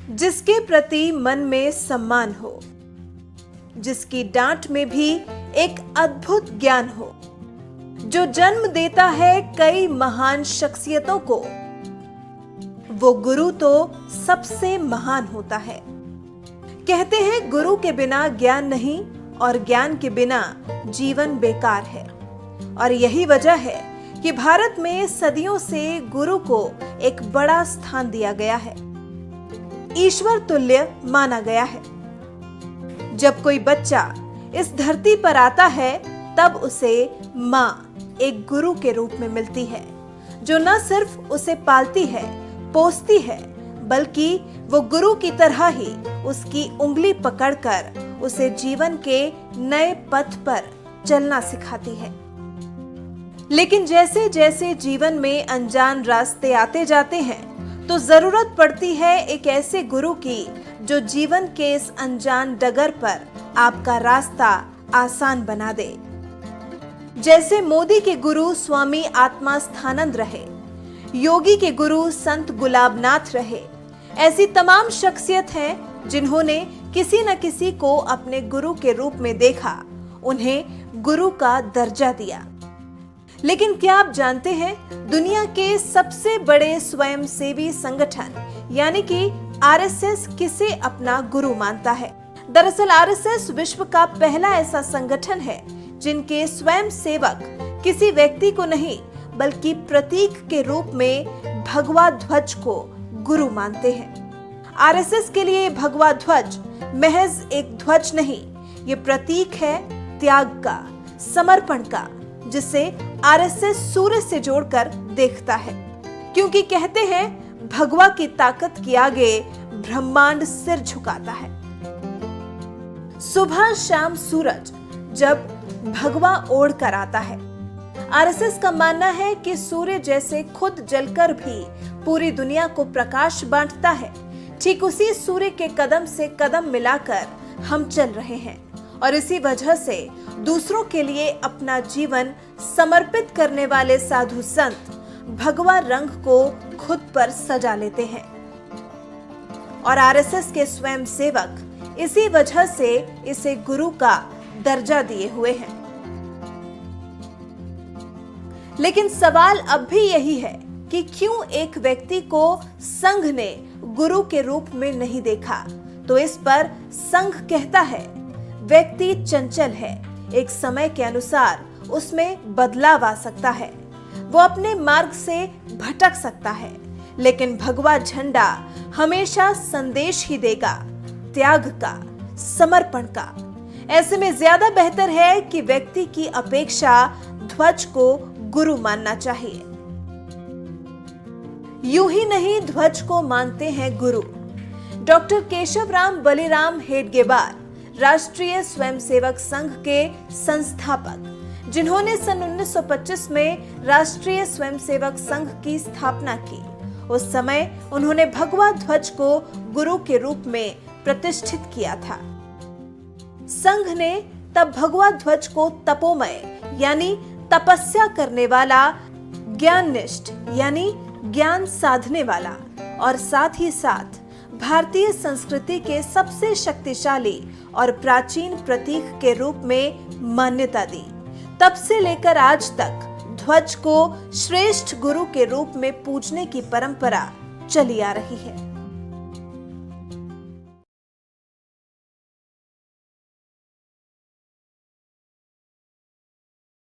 जिसके प्रति मन में सम्मान हो, जिसकी डांट में भी एक अद्भुत ज्ञान हो, जो जन्म देता है कई महान शख्सियतों को, वो गुरु तो सबसे महान होता है। कहते हैं गुरु के बिना ज्ञान नहीं और ज्ञान के बिना जीवन बेकार है। और यही वजह है कि भारत में सदियों से गुरु को एक बड़ा स्थान दिया गया है, ईश्वर तुल्य माना गया है। जब कोई बच्चा इस धरती पर आता है तब उसे माँ एक गुरु के रूप में मिलती है, जो न सिर्फ उसे पालती है, पोसती है, बल्कि वो गुरु की तरह ही उसकी उंगली पकड़कर उसे जीवन के नए पथ पर चलना सिखाती है। लेकिन जैसे जैसे जीवन में अनजान रास्ते आते जाते हैं तो जरूरत पड़ती है एक ऐसे गुरु की जो जीवन के इस अनजान डगर पर आपका रास्ता आसान बना दे। जैसे मोदी के गुरु स्वामी आत्मास्थानंद रहे, योगी के गुरु संत गुलाबनाथ रहे, ऐसी तमाम शख्सियत हैं जिन्होंने किसी न किसी को अपने गुरु के रूप में देखा, उन्हें गुरु का दर्जा दिया। लेकिन क्या आप जानते हैं दुनिया के सबसे बड़े स्वयंसेवी संगठन यानी कि आरएसएस किसे अपना गुरु मानता है? दरअसल आरएसएस विश्व का पहला ऐसा संगठन है जिनके स्वयं सेवक किसी व्यक्ति को नहीं बल्कि प्रतीक के रूप में भगवा ध्वज को गुरु मानते हैं। आरएसएस के लिए भगवा ध्वज महज एक ध्वज नहीं, ये प्रतीक है त्याग का, समर्पण का, जिसे आरएसएस सूर्य से जोड़कर देखता है, क्योंकि कहते हैं भगवा की ताकत के आगे ब्रह्मांड सिर झुकाता है। सुबह शाम सूरज जब भगवा ओढ़ कर आता है, आरएसएस का मानना है कि सूर्य जैसे खुद जलकर भी पूरी दुनिया को प्रकाश बांटता है, ठीक उसी सूर्य के कदम से कदम मिलाकर हम चल रहे हैं। और इसी वजह से दूसरों के लिए अपना जीवन समर्पित करने वाले साधु संत भगवा रंग को खुद पर सजा लेते हैं। और आरएसएस के स्वयं सेवक इसी वजह से इसे गुरु का दर्जा दिए हुए हैं। लेकिन सवाल अब भी यही है कि क्यों एक व्यक्ति को संघ ने गुरु के रूप में नहीं देखा? तो इस पर संघ कहता है व्यक्ति चंचल है, एक समय के अनुसार उसमें बदलाव आ सकता है, वो अपने मार्ग से भटक सकता है, लेकिन भगवा झंडा हमेशा संदेश ही देगा त्याग का, समर्पण का। ऐसे में ज्यादा बेहतर है कि व्यक्ति की अपेक्षा ध्वज को गुरु मानना चाहिए। यूं ही नहीं ध्वज को मानते हैं गुरु। डॉक्टर केशवराम बलिराम हेडगेवार राष्ट्रीय स्वयंसेवक संघ के संस्थापक, जिन्होंने सन 1925 में राष्ट्रीय स्वयंसेवक संघ की स्थापना की, उस समय उन्होंने भगवा ध्वज को गुरु के रूप में प्रतिष्ठित किया था। संघ ने तब भगवा ध्वज को तपोमय यानी तपस्या करने वाला, ज्ञाननिष्ठ यानी ज्ञान साधने वाला और साथ ही साथ भारतीय संस्कृति के सबसे शक्तिशाली और प्राचीन प्रतीक के रूप में मान्यता दी। तब से लेकर आज तक ध्वज को श्रेष्ठ गुरु के रूप में पूजने की परंपरा चली आ रही है।